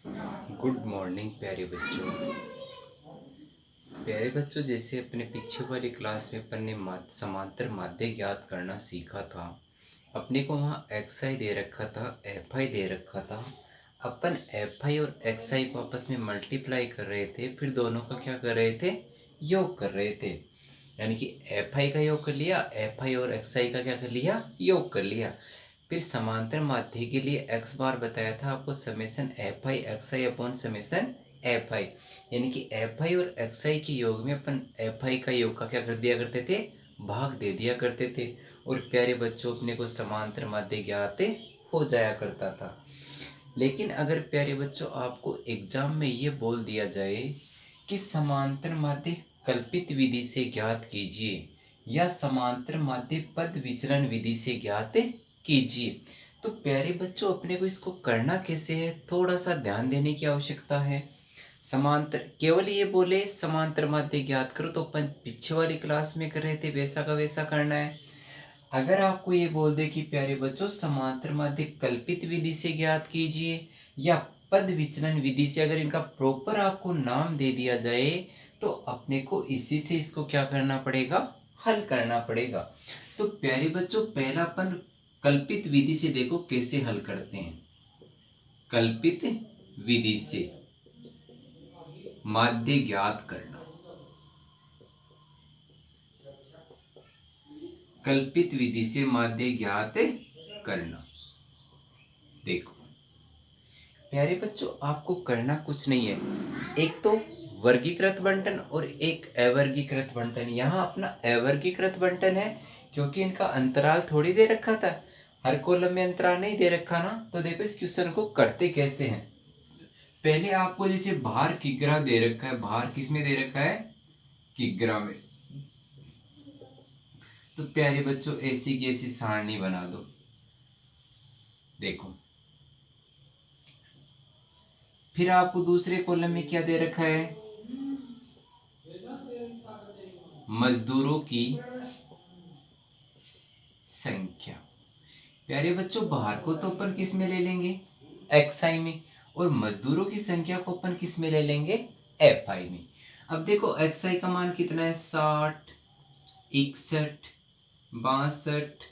Good morning प्यारे बच्चों। जैसे अपने पीछे वाली क्लास में अपन ने समांतर माध्य ज्ञात करना सीखा था। अपने को वहाँ एक्स आई दे रखा था, एफ आई दे रखा था। अपन एफ आई और एक्स आई को आपस में मल्टीप्लाई कर रहे थे, फिर दोनों का क्या कर रहे थे, योग कर रहे थे। यानी कि एफ आई का योग कर लिया, एफ आई और एक्स आई का क्या कर लिया, योग कर लिया। फिर समांतर माध्य के लिए एक्स बार बताया था आपको, समेसन एफ आई एक्स आई अपॉन समेसन एफ आई। यानी कि एफ आई और एक्स आई के योग में अपन एफ आई का योग का क्या कर दिया करते थे, भाग दे दिया करते थे। और प्यारे बच्चों, अपने को समांतर माध्य ज्ञात हो जाया करता था। लेकिन अगर प्यारे बच्चों आपको एग्जाम में ये बोल दिया जाए कि समांतर माध्य कल्पित विधि से ज्ञात कीजिए या समांतर माध्य पद विचलन विधि से ज्ञात कीजिए, तो प्यारे बच्चों अपने को इसको करना कैसे है, थोड़ा सा ध्यान देने की आवश्यकता है। समांतर केवल ये बोले समांतर माध्य ज्ञात करो तो अपन पीछे वाली क्लास में कर रहे थे वैसा का वैसा करना है। अगर आपको ये बोल दे कि प्यारे बच्चों समांतर माध्य कल्पित विधि से ज्ञात कीजिए या पद विचलन विधि से, अगर इनका प्रॉपर आपको नाम दे दिया जाए तो अपने को इसी से इसको क्या करना पड़ेगा, हल करना पड़ेगा। तो प्यारे बच्चों पहला अपन कल्पित विधि से देखो कैसे हल करते हैं। कल्पित विधि से माध्य ज्ञात करना। कल्पित विधि से माध्य ज्ञात करना। देखो प्यारे बच्चों, आपको करना कुछ नहीं है, एक तो वर्गीकृत बंटन और एक अवर्गीकृत बंटन। यहाँ अपना अवर्गीकृत बंटन है क्योंकि इनका अंतराल थोड़ी दे रखा था, हर कॉलम में अंतराल नहीं दे रखा ना। तो देखो इस क्वेश्चन को करते कैसे हैं। पहले आपको जैसे भार किग्रा दे रखा है, भार किसमें दे रखा है, किग्रा में। तो प्यारे बच्चों ऐसी की ऐसी सारणी बना दो। देखो फिर आपको दूसरे कॉलम में क्या दे रखा है, मजदूरों की संख्या। प्यारे बच्चों भार को तो अपन किस में ले लेंगे, एक्स आई में, और मजदूरों की संख्या को अपन किस में ले लेंगे, एफ आई में। अब देखो एक्स आई का मान कितना है, 60, 61, 62,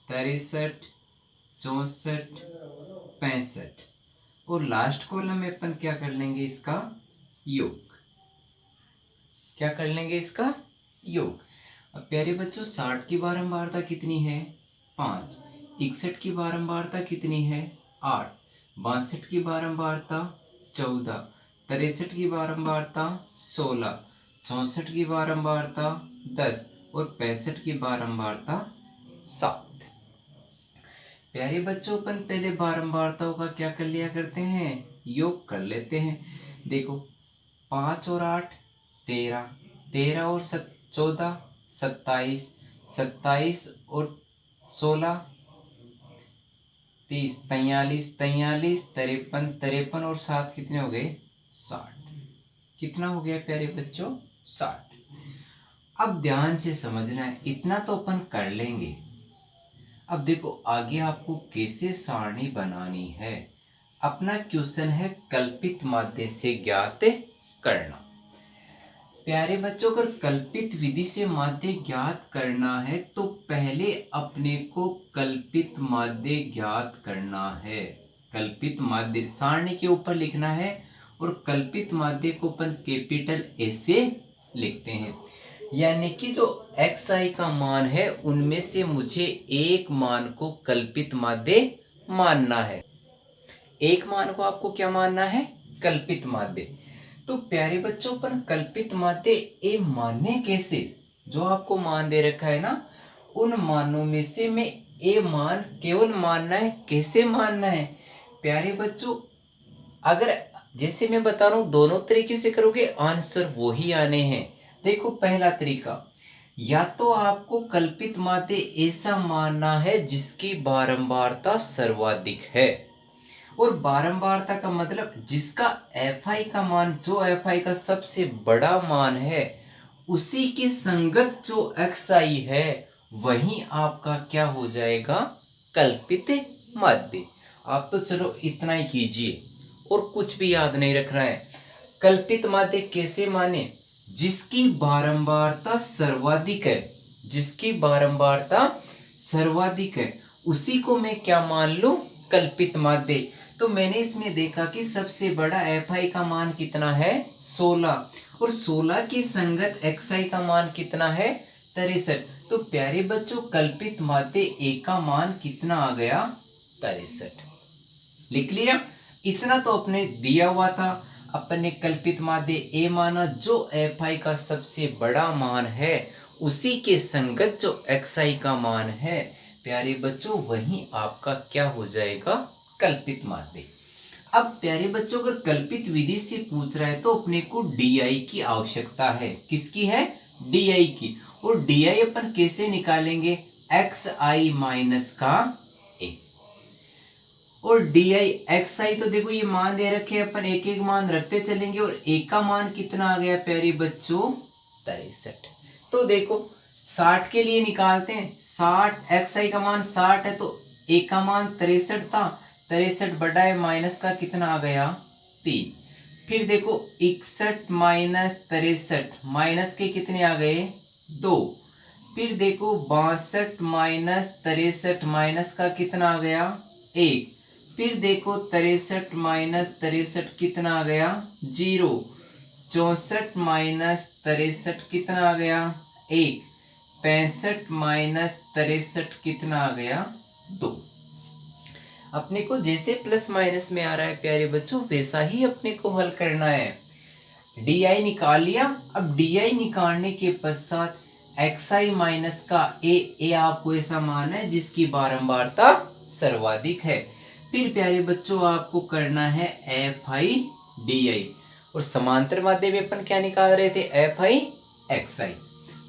63, 64, 65। और लास्ट कॉलम में अपन क्या कर लेंगे, इसका योग। क्या कर लेंगे, इसका योग। अब प्यारे बच्चों 60 की बारंबारता कितनी है, 5। 61 की बारंबारता कितनी है, 8। 62 की बारंबारता 14। 63 की बारंबारता 16। 64 की बारंबारता 10 और 65 की बारंबारता 7। प्यारे बच्चों अपन पहले बारंबारताओं का क्या कर लिया करते हैं, योग कर लेते हैं। देखो 5 और 8 13, 13 और 14 27, 27 और 16 30, 43, 43, 53, 53 और 7 कितने हो गए, 60। कितना हो गया प्यारे बच्चों, 60। अब ध्यान से समझना है, इतना तो अपन कर लेंगे। अब देखो आगे आपको कैसे सारणी बनानी है। अपना क्वेश्चन है कल्पित माध्य से ज्ञात करना। प्यारे बच्चों अगर कल्पित विधि से माध्य ज्ञात करना है तो पहले अपने को कल्पित माध्य ज्ञात करना है। कल्पित माध्य सारणी के ऊपर लिखना है और कल्पित माध्य को अपन कैपिटल ए से लिखते हैं। यानी कि जो एक्स आई का मान है उनमें से मुझे एक मान को कल्पित माध्य मानना है। एक मान को आपको क्या मानना है, कल्पित माध्य। तो प्यारे बच्चों पर कल्पित माध्य ए मानने कैसे, जो आपको मान दे रखा है ना, उन मानों में से मैं ए मान केवल मानना है। कैसे मानना है प्यारे बच्चों, अगर जैसे मैं बता रहा हूं दोनों तरीके से करोगे आंसर वही आने हैं। देखो पहला तरीका, या तो आपको कल्पित माध्य ऐसा मानना है जिसकी बारंबारता सर्वाधिक है। और बारंबारता का मतलब जिसका एफ आई का मान, जो एफ आई का सबसे बड़ा मान है उसी के संगत जो एक्स आई है वही आपका क्या हो जाएगा, कल्पित माध्य। आप तो चलो इतना ही कीजिए और कुछ भी याद नहीं रखना है। कल्पित माध्य कैसे माने? जिसकी बारंबारता सर्वाधिक है, जिसकी बारंबारता सर्वाधिक है उसी को मैं क्या मान लूं? कल्पित माध्य। तो मैंने इसमें देखा कि सबसे बड़ा Fi का मान कितना है? 16, और 16 की संगत Xi का मान कितना है? 63। तो प्यारे बच्चों कल्पित माध्य A का मान कितना आ गया? 63। लिख लिया? इतना तो अपने दिया हुआ था, अपने कल्पित माध्य A माना, जो Fi का सबसे बड़ा मान है उसी के संगत जो Xi का मान है प्यारे बच्चों वही आपका क्या हो जाएगा? कल्पित माध्य। अब प्यारे बच्चों अगर कल्पित विधि से पूछ रहा है तो अपने को DI की आवश्यकता है। किसकी है? DI की। और DI अपन कैसे निकालेंगे? Xi माइनस का A। और Xi तो देखो ये मान दे रखे हैं, अपन एक एक मान रखते चलेंगे। और A का मान कितना आ गया प्यारे बच्चों? 63। तो देखो 60 के लिए निकालते हैं। 60 Xi का मान 60 है तो A का मान 63 था। 63 बटा है माइनस का कितना आ गया? 3। फिर देखो 61 माइनस 63 माइनस के कितने आ गए? 2। फिर देखो 62 माइनस 63 माइनस का कितना आ गया? 1। फिर देखो 63 माइनस 63 कितना आ गया? 0। 64 माइनस 63 कितना आ गया? 1। 65 माइनस 63 कितना आ गया? 2। अपने को जैसे प्लस माइनस में आ रहा है प्यारे बच्चों वैसा ही अपने को हल करना है। DI निकाल लिया। अब DI निकालने के पश्चात Xi माइनस का A आपको ऐसा मान है जिसकी बारंबारता सर्वाधिक है। फिर प्यारे बच्चों आपको करना है Fi DI, और समांतर माध्य में अपन क्या निकाल रहे थे? Fi Xi।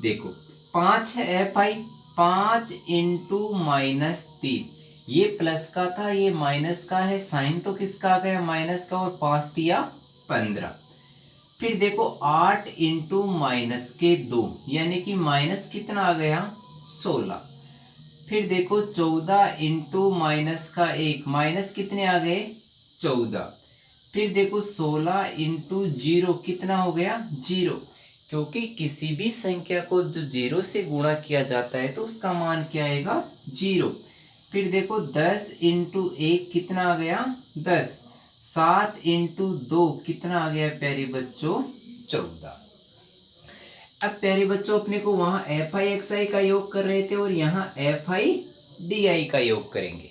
देखो 5 है Fi, 5 इंटू माइनस 3, ये प्लस का था ये माइनस का है, साइन तो किसका आ गया? माइनस का, और 5 दिया 15। फिर देखो 8 इंटू माइनस के 2 यानी कि माइनस कितना आ गया? 16। फिर देखो 14 इंटू माइनस का 1 माइनस कितने आ गए? 14। फिर देखो 16 इंटू 0 कितना हो गया? 0, क्योंकि किसी भी संख्या को जो 0 से गुणा किया जाता है तो उसका मान क्या आएगा? 0। फिर देखो 10 इंटू 1 कितना आ गया? 10। 7 इंटू 2 कितना आ गया प्यारे बच्चों? 14। अब प्यारे बच्चों अपने को वहां Fi Xi का योग कर रहे थे और यहाँ Fi DI का योग करेंगे।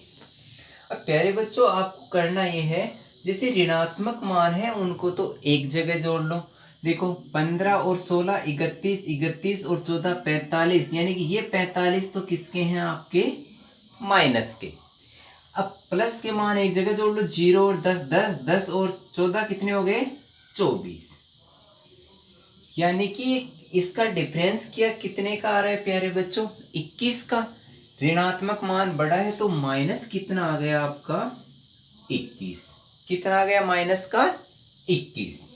अब प्यारे बच्चों आपको करना ये है, जैसे ऋणात्मक मान है उनको तो एक जगह जोड़ लो। देखो 15 और 16 31, 31 और 14 45, यानी कि ये 45 तो किसके हैं? आपके माइनस के। अब प्लस के मान एक जगह जोड़ लो, 0 और 10 10, 10 और 14 कितने हो गए? 24। यानी कि इसका डिफरेंस क्या कितने का आ रहा है प्यारे बच्चों? 21 का। ऋणात्मक मान बड़ा है तो माइनस कितना आ गया आपका? 21। कितना आ गया? माइनस का 21।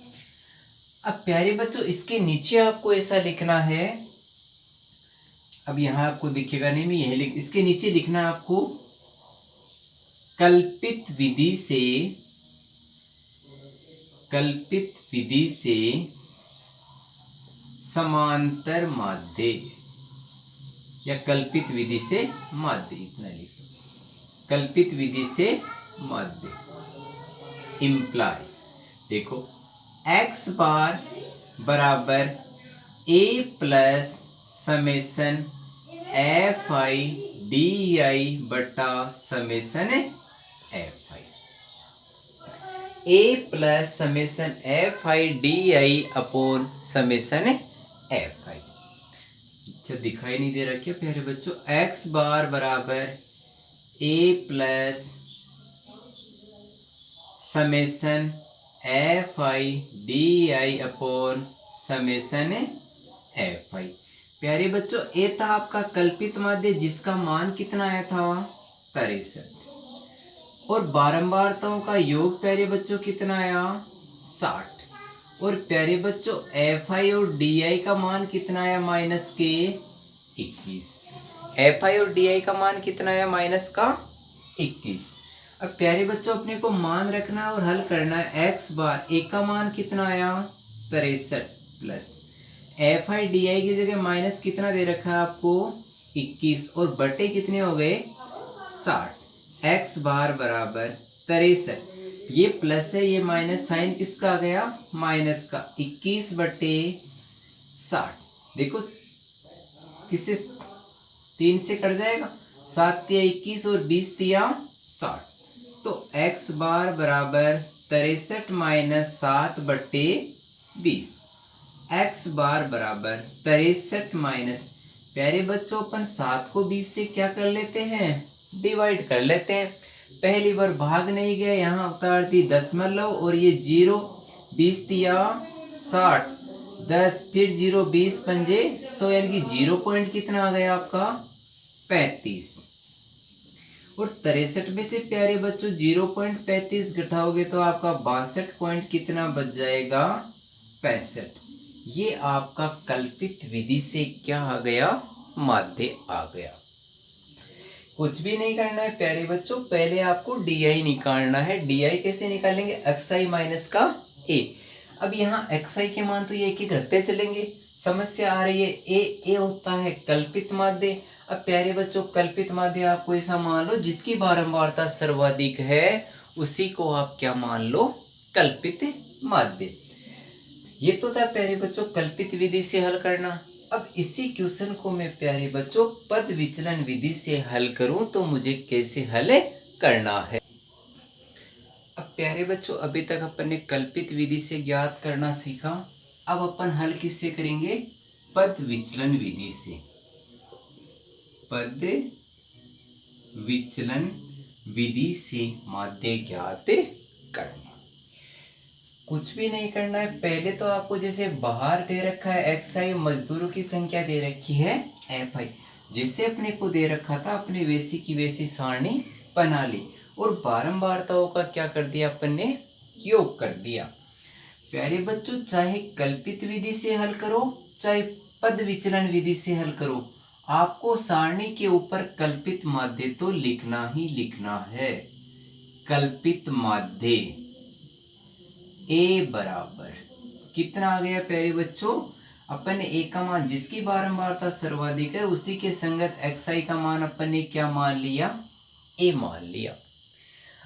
अब प्यारे बच्चों इसके नीचे आपको ऐसा लिखना है, अब यहां आपको दिखेगा नहीं, मैं यही इसके नीचे लिखना है आपको, कल्पित विधि से समांतर माध्य, या कल्पित विधि से माध्य, इतना लिखो। कल्पित विधि से माध्य इम्प्लाई, देखो x बार बराबर a plus summation Fi DI बटा summation Fi। a plus summation Fi DI upon summation Fi। अच्छा दिखाई नहीं दे रहा क्या प्यारे बच्चों? x बार बराबर a plus summation Fi DI upon summation Fi। प्यारे बच्चों ए था आपका कल्पित माध्य जिसका मान कितना आया था? 63। और बारंबारताओं का योग प्यारे बच्चों कितना आया? 60। और प्यारे बच्चों Fi और DI का मान कितना आया? माइनस के 21। Fi और DI का मान कितना आया? माइनस का 21। अब प्यारे बच्चों अपने को मान रखना है और हल करना है। एक्स बार ए का मान कितना आया 63 plus F I D I की जगह माइनस कितना दे रखा है आपको 21 और बटे कितने हो गए 60। एक्स बार बराबर 63, ये प्लस है ये माइनस, साइन किसका आ गया माइनस का, 21 बटे 60। देखो किससे 3 से कट जाएगा, 7 तिया 21 और 20 तिया 60। तो x बार बराबर 63 माइनस 7 बटे 20। x बार बराबर 63 माइनस, प्यारे बच्चों अपन 7 को 20 से क्या कर लेते हैं डिवाइड कर लेते हैं। पहली बार भाग नहीं गया, यहाँ उतार दी दशमलव और ये 0, 20 तिया 60, 10 फिर 0, 20 पंजे 100, यानी कि 0 पॉइंट कितना आ गया आपका 35। और 63 में से प्यारे बच्चों 0.35 घटाओगे तो आपका 62 पॉइंट कितना बच जाएगा 65। ये आपका कल्पित विधि से क्या आ गया माध्य आ गया। कुछ भी नहीं करना है प्यारे बच्चों, पहले आपको डी निकालना है। डी कैसे निकालेंगे, एक्स आई माइनस का ए। अब यहाँ एक्स आई के मान तो ये एक ही घटते चलेंगे, समस्या आ रही है ए होता है कल्पित माध्य। अब प्यारे बच्चों कल्पित माध्य आपको ऐसा मान लो जिसकी बारंबारता सर्वाधिक है उसी को आप क्या मान लो कल्पित माध्य। ये तो था प्यारे बच्चों कल्पित विधि से हल करना। अब इसी क्वेश्चन को मैं प्यारे बच्चों पद विचलन विधि से हल करूं तो मुझे कैसे हल करना है। अब प्यारे बच्चों अभी तक अपन ने कल्पित विधि से ज्ञात करना सीखा, अब अपन हल किससे करेंगे पद विचलन विधि से। पद विचलन विधि से माध्य ज्ञात करना। कुछ भी नहीं करना है, पहले तो आपको जैसे बाहर दे रखा है एक्स आई, मजदूरों की संख्या दे रखी है एफ आई, जैसे अपने को दे रखा था अपने वैसी की वैसी सारणी बना ली और बारंबारताओं का क्या कर दिया अपन ने योग कर दिया। प्यारे बच्चों चाहे कल्पित विधि से हल करो चाहे पद विचलन विधि से हल करो, आपको सारणी के ऊपर कल्पित माध्य तो लिखना ही लिखना है। कल्पित माध्य ए बराबर कितना आ गया प्यारे बच्चों, अपन ने ए का मान जिसकी बारंबारता सर्वाधिक है उसी के संगत एक्स आई का मान अपन ने क्या मान लिया ए मान लिया।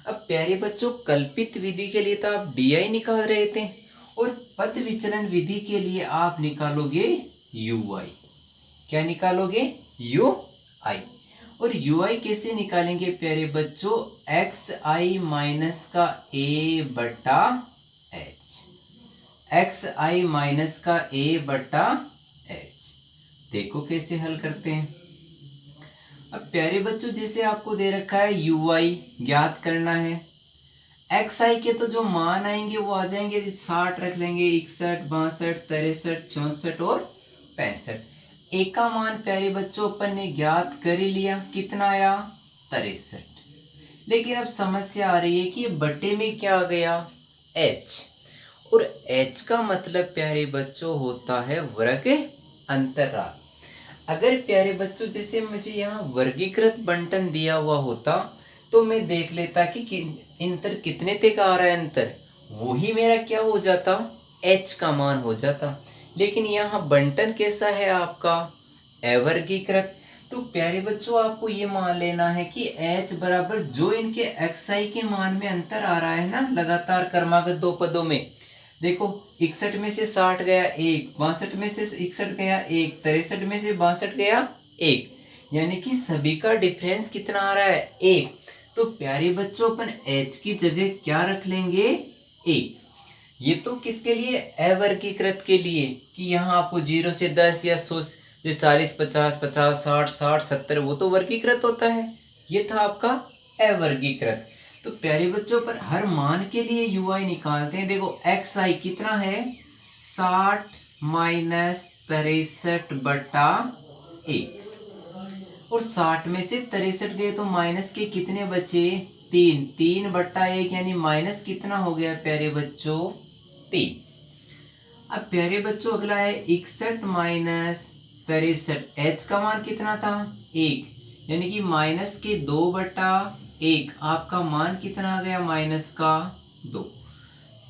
अब प्यारे बच्चों कल्पित विधि के लिए तो आप डी आई निकाल रहे थे और पद विचलन विधि के लिए आप निकालोगे यू आई। क्या निकालोगे यू आई। और यू आई कैसे निकालेंगे प्यारे बच्चों, एक्स आई माइनस का ए बटा एच, एक्स आई माइनस का ए बटा एच। देखो कैसे हल करते हैं। अब प्यारे बच्चों जैसे आपको दे रखा है यू आई ज्ञात करना है, एक्स आई के तो जो मान आएंगे वो आ जाएंगे 60 रख लेंगे, 61, 62, 63, 64 और 65। ए का मान प्यारे बच्चों अपन ने ज्ञात कर ही लिया, कितना आया 63। लेकिन अब समस्या आ रही है कि बटे में क्या आ गया h, और h का मतलब प्यारे बच्चों होता है वर्ग अंतराल। अगर प्यारे बच्चों जैसे मुझे यहाँ वर्गीकृत बंटन दिया हुआ होता तो मैं देख लेता कि अंतर कितने तक आ रहा है, अंतर वही मेरा क्या हो जाता h का मान हो जाता। लेकिन यहाँ बंटन कैसा है आपका अवर्गीकृत। तो प्यारे बच्चों आपको ये मान लेना है कि h बराबर जो इनके xi के मान में अंतर आ रहा है ना लगातार क्रमागत दो पदों में, देखो 61 में से 60 गया 1, 62 में से 61 गया 1, 63 में से 62 गया 1, यानी कि सभी का डिफरेंस कितना आ रहा है 1। तो प्यारे बच्चों अपन h की जगह क्या रख लेंगे 1। ये तो किसके लिए अवर्गीकृत के लिए कि यहाँ आपको 0 से 10 या 100 40, 50, 50, 60, 60, 70 वो तो वर्गीकृत होता है, ये था आपका अवर्गीकृत। तो प्यारे बच्चों पर हर मान के लिए यू आई निकालते हैं। देखो एक्स आई कितना है 60 माइनस 63 बटा 1, और 60 में से 63 गए तो माइनस के कितने बचे 3, 3 बटा 1 यानी माइनस कितना हो गया प्यारे बच्चों 3। अब प्यारे बच्चों अगला है 61 माइनस 63, एच का मान कितना था 1, यानी कि माइनस के 2 बटा 1, आपका मान कितना आ गया माइनस का 2।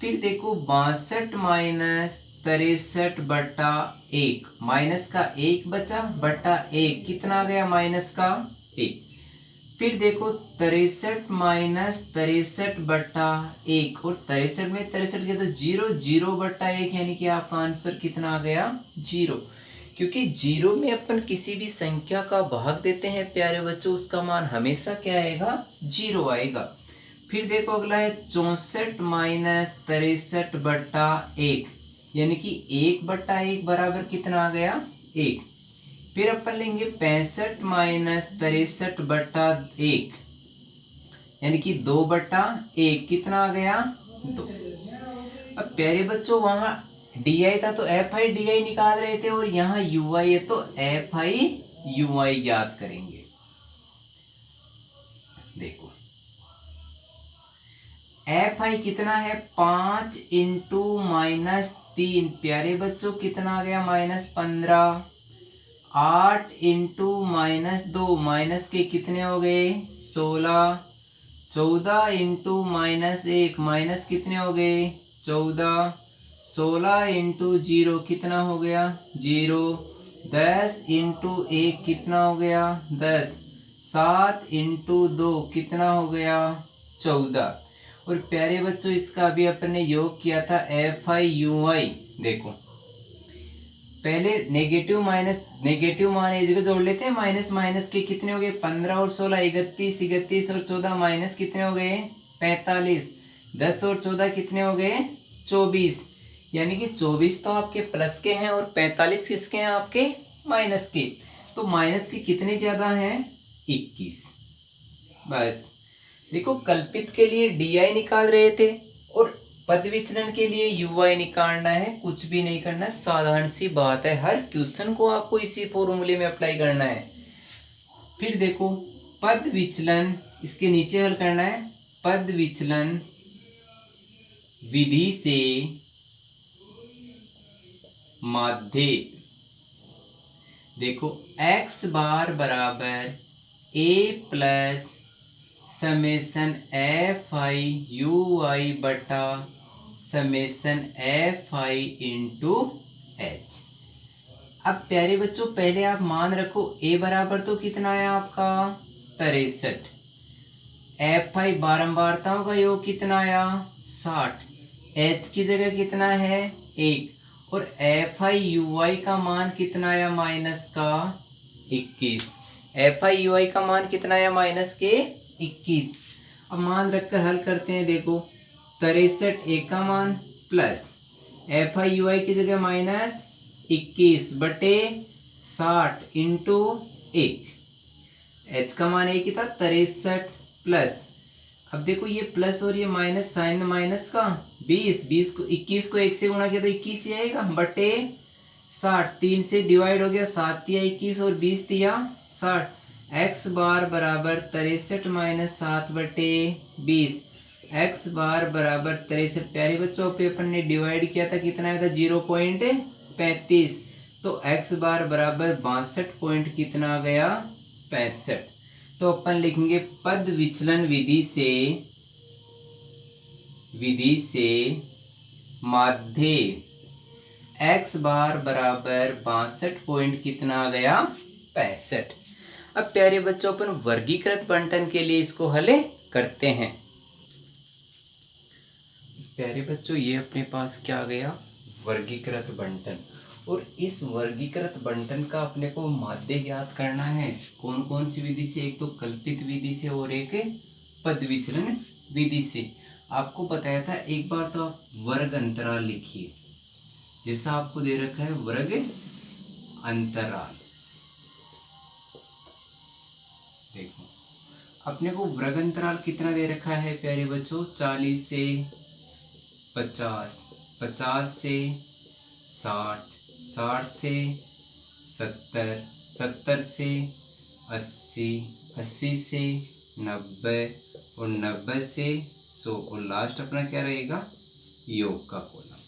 फिर देखो 62 माइनस 63 बटा 1, माइनस का 1 बचा बटा 1 कितना आ गया माइनस का 1। फिर देखो 63 माइनस 63 बटा 1, और 63 में 63 के तो 0, 0 बटा 1, यानी कि आपका आंसर कितना आ गया 0। क्योंकि 0 में अपन किसी भी संख्या का भाग देते हैं प्यारे बच्चों, उसका मान हमेशा क्या आएगा 0 आएगा। फिर देखो अगला है 64 माइनस 63 बटा 1, यानी कि 1 बटा 1 बराबर कितना आ गया 1। फिर अपन लेंगे 65 माइनस 63 बटा 1, यानी कि 2 बटा 1 कितना आ गया 2। अब प्यारे बच्चों वहां डी आई था तो एफ आई डी आई निकाल रहे थे, और यहाँ यू आई है तो एफ आई यू आई ज्ञात करेंगे। देखो एफ आई कितना है 5 इंटू माइनस 3, प्यारे बच्चों कितना आ गया माइनस 15। 8 इंटू माइनस 2, माइनस के कितने हो गए 16। 14 इंटू माइनस 1, माइनस कितने हो गए 14। 16 इंटू 0 कितना हो गया 0। 10 इंटू 1 कितना हो गया 10। 7 इंटू 2 कितना हो गया 14। और प्यारे बच्चों इसका अभी अपने योग किया था एफ आई यू आई। देखो पहले नेगेटिव मान एक जगह जोड़ लेते हैं, माइनस माइनस के कितने हो गए 15 और 16 31, 31 और 14 माइनस कितने हो गए 45। 10 और 14 कितने हो गए 24, यानी कि 24 तो आपके प्लस के हैं और 45 किसके हैं आपके माइनस के। तो माइनस के कितने ज्यादा हैं 21। बस देखो कल्पित के लिए डी आई निकाल रहे थे और पद विचलन के लिए यू आई निकालना है, कुछ भी नहीं करना है, साधारण सी बात है। हर क्वेश्चन को आपको इसी फॉर्मूले में अप्लाई करना है। फिर देखो पद विचलन इसके नीचे हल करना है। पद विचलन विधि से माध्य, देखो x बार बराबर a plus summation F I U I बटा summation F I into H. अब प्यारे बच्चों पहले आप मान रखो a बराबर तो कितना है आपका 63, एफ आई बारंबारताओं का योग कितना आया 60, h की जगह कितना है 1, और एफ आई यू आई का मान कितना आया माइनस का 21। एफ आई यू आई का मान कितना आया माइनस के 21। अब मान रखकर हल करते हैं। देखो 63 एक का मान प्लस एफ आई यू आई की जगह माइनस 21 बटे 60 इंटू 1, एच का मान एक ही था 63 प्लस, अब देखो ये प्लस और ये माइनस, साइन माइनस का 20 को 21 को 1 से गुणा किया तो 21 ही आएगा बटे 60, 3 से डिवाइड हो गया, 7 तिया 21 और 20 तिया 60। x बार बराबर 63 माइनस 7 बटे 20, x बार बराबर 63। प्यारे बच्चों पे अपन ने डिवाइड किया था कितना आया था 0.35, तो x बार बराबर 62 पॉइंट कितना आ गया 65। तो अपन लिखेंगे पद विचलन विधि से माध्य x बार बराबर 62 पॉइंट कितना आ गया 65। अब प्यारे बच्चों अपन वर्गीकृत बंटन के लिए इसको हल करते हैं। प्यारे बच्चों ये अपने पास क्या आ गया वर्गीकृत बंटन, और इस वर्गीकृत बंटन का अपने को माध्य ज्ञात करना है। कौन कौन सी विधि से, एक तो कल्पित विधि से और एक पद विचलन विधि से। आपको बताया था एक बार तो आप वर्ग अंतराल लिखिए, जैसा आपको दे रखा है वर्ग अंतराल। देखो अपने को वर्ग अंतराल कितना दे रखा है प्यारे बच्चों 40 से 50, 50 से 60, 60 से 70, 70 से 80, 80 से 90 और 90 से 100, और लास्ट अपना क्या रहेगा योग का कॉलम।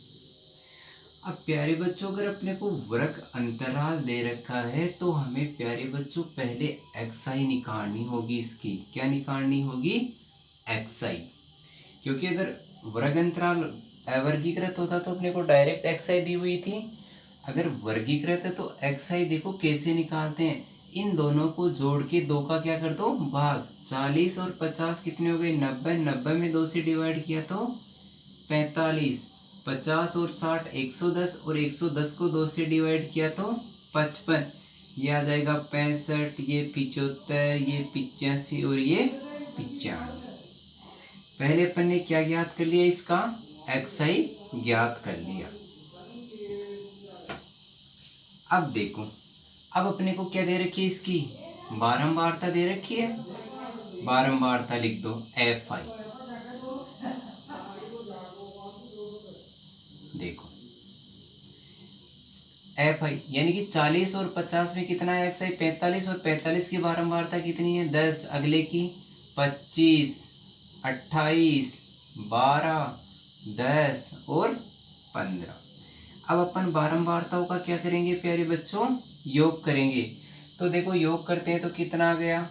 अब प्यारे बच्चों अगर अपने को वर्ग अंतराल दे रखा है तो हमें प्यारे बच्चों पहले एक्साई निकालनी होगी। इसकी क्या निकालनी होगी? एक्साई। क्योंकि अगर वर्ग अंतराल अवर्गीकृत होता तो अपने को डायरेक्ट एक्साई दी हुई थी। अगर वर्गीकृत है तो एक्साई देखो कैसे निकालते हैं। इन दोनों को जोड़ के दो का क्या कर दो? भाग। 40 और 50 कितने हो गए? 90। 90 में 2 से डिवाइड किया तो 45। 50 और 60 110 और 110 को 2 से डिवाइड किया तो 55। ये आ जाएगा 65, ये 75, ये 85 और ये 95। पहले अपन ने क्या ज्ञात कर लिया? इसका एक्साई ज्ञात कर लिया। अब देखो, अब अपने को क्या दे रखी है? इसकी बारंबारता दे रखी है। बारंबारता लिख दो एफ आई। देखो एफ आई यानी कि 40 और 50 में कितना है एक्स आई? 45 और 45 की बारंबारता कितनी है? 10। अगले की 25, 28, 12, 10 और 15। अब अपन बारंबारताओं का क्या करेंगे प्यारे बच्चों? योग करेंगे। तो देखो योग करते हैं तो कितना आ गया?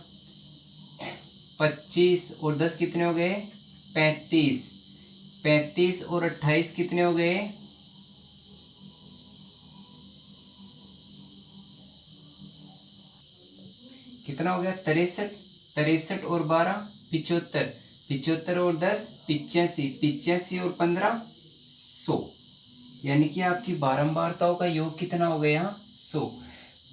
25 और 10 कितने हो गए? 35। 35 और 28 कितने हो गए? कितना हो गया? 63। 63 और 12 75। 75 और 10 85। 85 और 15 100। यानी कि आपकी बारंबारताओं का योग कितना हो गया? 100।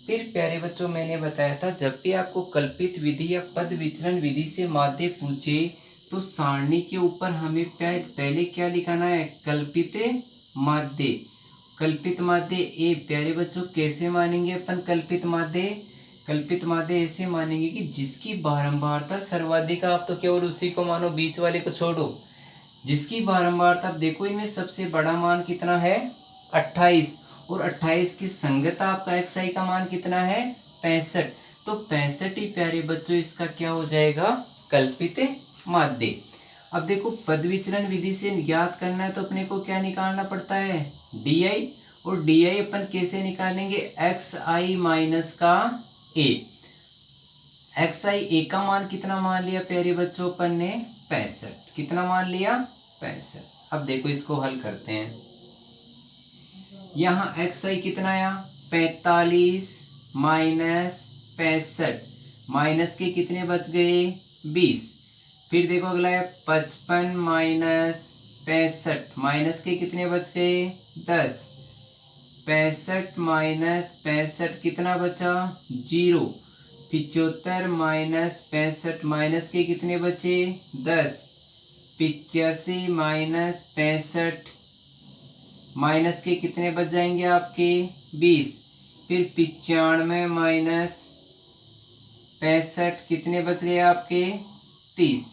फिर प्यारे बच्चों मैंने बताया था जब भी आपको कल्पित विधि या पद विचलन विधि से माध्य पूछे तो सारणी के ऊपर हमें पहले क्या लिखाना है? कल्पित माध्य। कल्पित माध्य ए। प्यारे बच्चों कैसे मानेंगे अपन कल्पित माध्य? कल्पित माध्य ऐसे मानेंगे कि जिसकी बारंबारता सर्वाधिक, आप तो केवल उसी को मानो, बीच वाले को छोड़ो। जिसकी बारंबारता, अब देखो इनमें सबसे बड़ा मान कितना है? 28। और 28 की संगत आपका एक्स आई का मान कितना है? 65। तो 65 ही प्यारे बच्चों इसका क्या हो जाएगा? कल्पित माध्य। अब देखो पद विचलन विधि से ज्ञात करना है तो अपने को क्या निकालना पड़ता है? D I. और डी आई अपन कैसे निकालेंगे? एक्स आई माइनस का ए। एक्स आई ए का मान कितना मान लिया प्यारे बच्चों अपन ने? 65। कितना मान लिया? 65। अब देखो इसको हल करते हैं। यहाँ एक्स आई कितना आया? 45 माइनस 65। माइनस के कितने बच गए? 20। फिर देखो अगला है 55 माइनस 65। माइनस के कितने बच गए? 10। 65 माइनस 65 कितना बचा? 0। 75 माइनस 65। माइनस के कितने बचे? 10। 85 माइनस 65। माइनस के कितने बच जाएंगे आपके? 20। फिर 95 माइनस 65 कितने बच गए आपके? 30।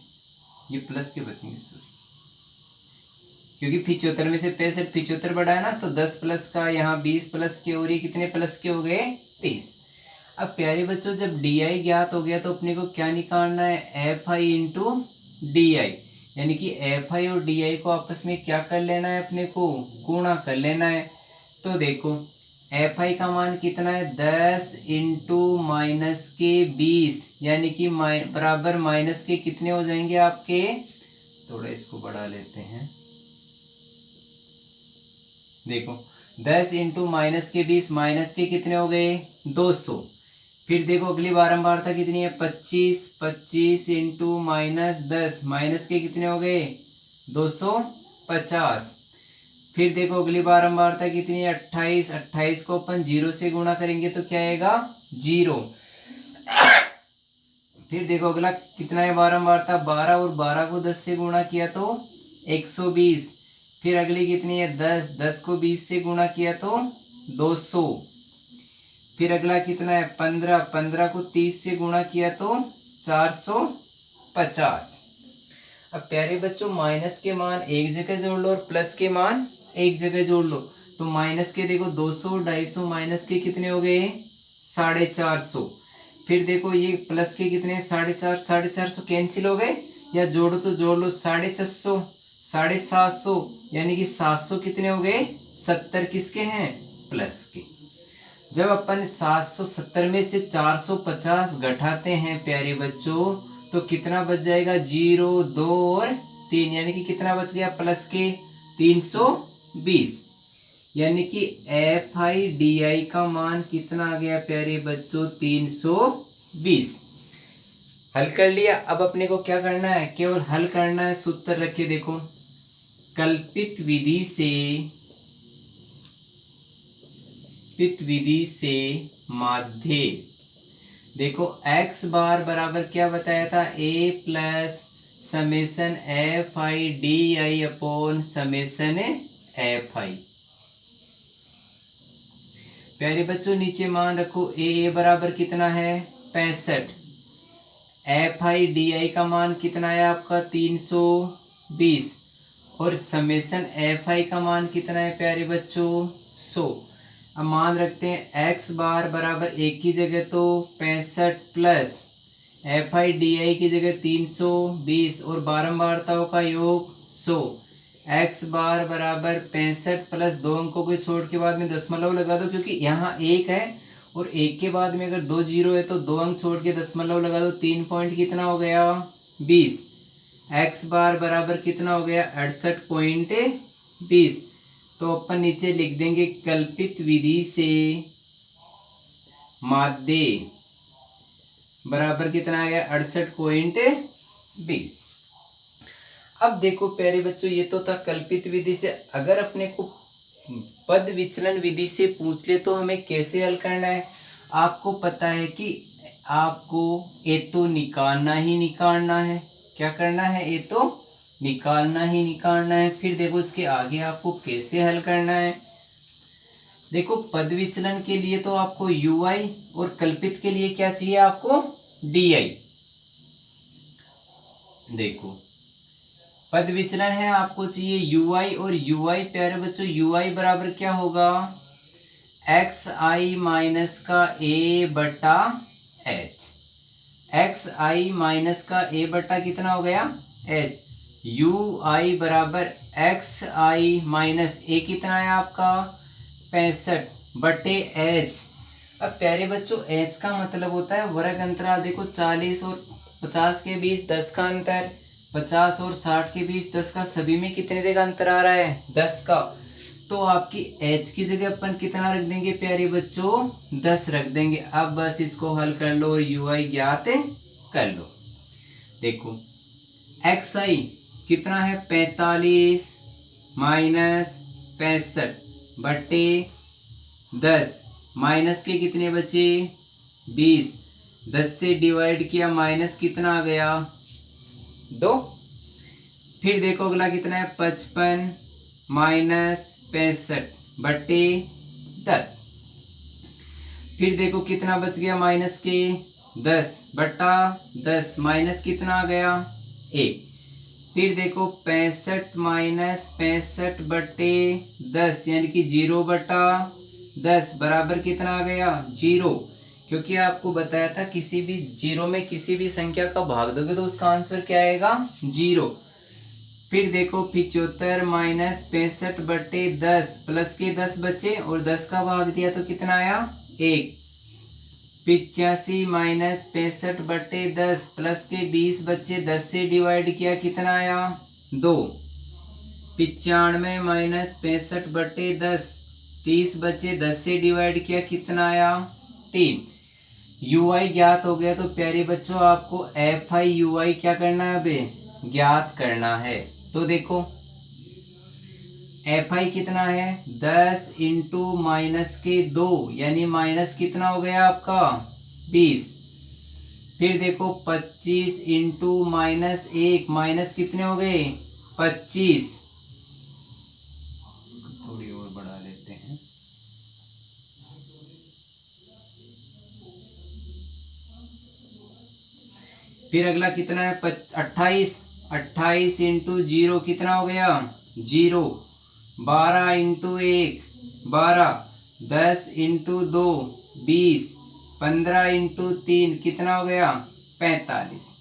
ये प्लस के बचेंगे, सॉरी, क्योंकि 75 में से 65 75 बढ़ा है ना, तो 10 प्लस का यहाँ 20 प्लस के, और ये कितने प्लस के हो गए? 30। अब प्यारे बच्चों जब डी आई ज्ञात हो गया तो अपने को क्या निकालना है? F I into D I. यानी कि एफ आई और डी आई को आपस में क्या कर लेना है? अपने को गुणा कर लेना है। तो देखो एफ आई का मान कितना है? 10 इंटू माइनस के 20, यानी कि बराबर माइनस के कितने हो जाएंगे आपके? थोड़ा इसको बढ़ा लेते हैं। देखो 10 इंटू माइनस के 20, माइनस के कितने हो गए? 200। फिर देखो अगली बारंबारता कितनी है? 25। 25 इंटू माइनस 10, माइनस के कितने हो गए? 250। फिर देखो अगली बारंबारता कितनी है? 28। 28 को अपन 0 से गुणा करेंगे तो क्या आएगा? 0। फिर देखो अगला कितना है बारंबारता? 12। और 12 को 10 से गुणा किया तो 120। फिर अगली कितनी है? 10। 10 को 20 से गुणा किया तो 200। फिर अगला कितना है? 15। 15 को 30 से गुणा किया तो 450। अब प्यारे बच्चों माइनस के मान एक जगह जोड़ लो और प्लस के मान एक जगह जोड़ लो। तो माइनस के देखो 200, 250, माइनस के कितने हो गए? 450। फिर देखो ये प्लस के कितने? 450, 450 कैंसिल हो गए, या जोड़ो तो जोड़ लो 450। 750 यानी कि 700 कितने हो गए, 70 किसके हैं, प्लस के। जब अपन 770 में से 450 घटाते हैं प्यारे बच्चों, तो कितना बच जाएगा, 0, 2 और 3, यानी कि कितना बच गया, प्लस के 320। यानी कि FIDI का मान कितना आ गया प्यारे बच्चों, 320। हल कर लिया। अब अपने को क्या करना है, केवल हल करना है। सूत्र रखे देखो, कल्पित विधि से माध्य, देखो x बार बराबर क्या बताया था, a plus summation FIDI upon summation FI। प्यारे बच्चों नीचे मान रखो, a बराबर कितना है, 65, FIDI का मान कितना है आपका, 320, और समेसन FI का मान कितना है प्यारे बच्चों, 100। अब मान रखते हैं x बार बराबर एक की जगह तो 65 प्लस FIDI की जगह 320 और बारंबारताओं का योग 100। x बार बराबर 65 प्लस 2 अंकों को छोड़ के बाद में दशमलव लगा दो, क्योंकि यहाँ एक है और एक के बाद में अगर 2 जीरो है तो 2 अंक छोड़ के दशमलव लगा दो, 3 पॉइंट कितना हो गया, 20। x बार बराबर कितना हो गया, 68.20। तो अपन नीचे लिख देंगे, कल्पित विधि से माध्य बराबर कितना आ गया, 68.20। अब देखो प्यारे बच्चों, ये तो था कल्पित विधि से। अगर अपने को पद विचलन विधि से पूछ ले तो हमें कैसे हल करना है। आपको पता है कि आपको ए तो निकालना ही निकालना है। क्या करना है, ए तो निकालना ही निकालना है। फिर देखो इसके आगे आपको कैसे हल करना है। देखो पद विचलन के लिए तो आपको UI और कल्पित के लिए क्या चाहिए, आपको DI। देखो पद विचलन है, आपको चाहिए UI, और UI प्यारे बच्चों UI बराबर क्या होगा, XI माइनस का A बटा H। XI माइनस का A बटा कितना हो गया, H। UI बराबर XI माइनस A कितना है आपका, 65 बटे H। अब प्यारे बच्चों H का मतलब होता है वर्ग अंतराल। देखो 40 और 50 के बीच 10 का अंतर, 50 और 60 के बीच 10 का, सभी में कितने का अंतर आ रहा है, 10 का। तो आपकी H की जगह अपन कितना रख देंगे प्यारे बच्चों, 10 रख देंगे। अब बस इसको हल कर लो और UI ज्ञात कर लो। देखो XI कितना है, 45 माइनस 65 बटे 10, माइनस के कितने बचे, 20, 10 से डिवाइड किया, माइनस कितना आ गया, 2। फिर देखो अगला कितना है, 55 माइनस 65 बटे 10। फिर देखो कितना बच गया, माइनस के 10 बटा 10, माइनस कितना आ गया, 1। फिर देखो 65 माइनस 65 बटे 10 यानी कि 0 बटा 10 बराबर कितना आ गया, 0। क्योंकि आपको बताया था किसी भी 0 में किसी भी संख्या का भाग दोगे तो उसका आंसर क्या आएगा, 0। फिर देखो 75 माइनस 65 बटे 10 प्लस के 10 बचे और 10 का भाग दिया तो कितना आया, 1। 85 माइनस 65 बटे 10 प्लस के 20 बच्चे, 10 से डिवाइड किया कितना आया, 2। 95 माइनस 65 बटे 10, 30 बचे, 10 से डिवाइड किया कितना आया, 3। UI ज्ञात हो गया। तो प्यारे बच्चों आपको FI क्या करना है, अब ज्ञात करना है। तो देखो FI कितना है, 10 इंटू माइनस के 2 यानी माइनस कितना हो गया आपका, 20। फिर देखो 25 इंटू माइनस 1, माइनस कितने हो गए, 25। थोड़ी और बढ़ा लेते हैं। फिर अगला कितना है, 28, 28 इंटू 0 कितना हो गया, 0। 12 इंटू 1 12, 10 इंटू 2 20, 15 इंटू 3 कितना हो गया, 45।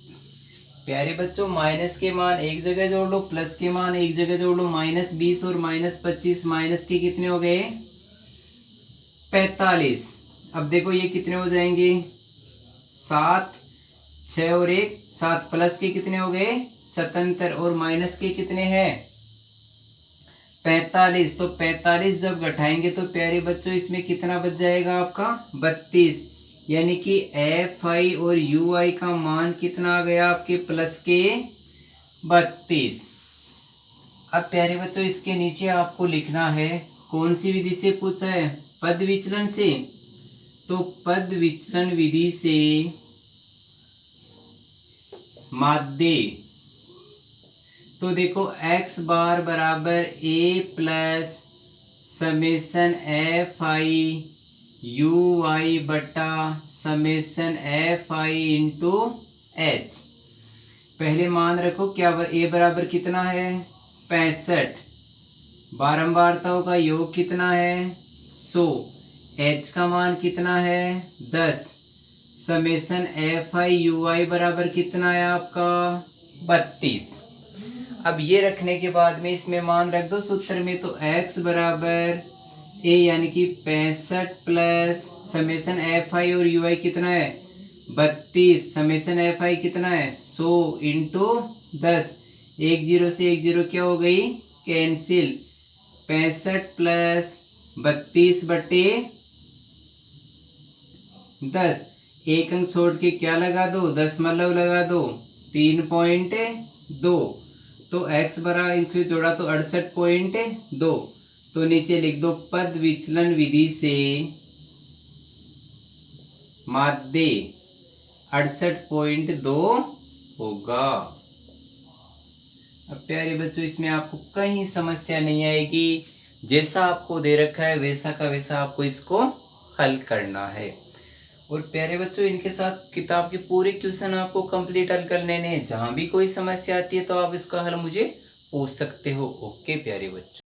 प्यारे बच्चों माइनस के मान एक जगह जोड़ लो, प्लस के मान एक जगह जोड़ लो। -20 और -25 माइनस के कितने हो गए? 45। अब देखो ये कितने हो जाएंगे? 7, 6 और 1 7, प्लस के कितने हो गए? 77 और माइनस के कितने हैं? 45। तो 45 जब घटाएंगे तो प्यारे बच्चों इसमें कितना बच जाएगा आपका? 32। यानी कि एफ आई और यू आई का मान कितना आ गया आपके? प्लस के 32। अब प्यारे बच्चों इसके नीचे आपको लिखना है कौन सी विधि से पूछा है? पद विचलन से। तो पद विचलन विधि से माध्य। तो देखो x बार बराबर a plus summation F I U I बटा summation F I into H. पहले मान रखो क्या a बराबर कितना है? 65। बारंबारताओं का योग कितना है? 100। h का मान कितना है? 10। समेसन एफ आई यू आई बराबर कितना है आपका? 32। अब ये रखने के बाद में इसमें मान रख दो सूत्र में। तो x बराबर a यानी कि 65 प्लस समेसन एफ आई और यू आई कितना है? 32। समेसन एफ आई कितना है? 100 इंटू 10। 1 0 से 1 0 क्या हो गई? कैंसिल। 65 प्लस 32 बटे 10। एक अंक छोड़ के क्या लगा दो? दशमलव लगा दो। 3.2। तो x बराबर इनसे जोड़ा तो 68.2। तो नीचे लिख दो पद विचलन विधि से माध्य 68.2 होगा। अब प्यारे बच्चों इसमें आपको कहीं समस्या नहीं आएगी। जैसा आपको दे रखा है वैसा का वैसा आपको इसको हल करना है। और प्यारे बच्चों इनके साथ किताब के पूरे क्वेश्चन आपको कंप्लीट हल कर लेने हैं। जहां भी कोई समस्या आती है तो आप इसका हल मुझे पूछ सकते हो। ओके प्यारे बच्चों।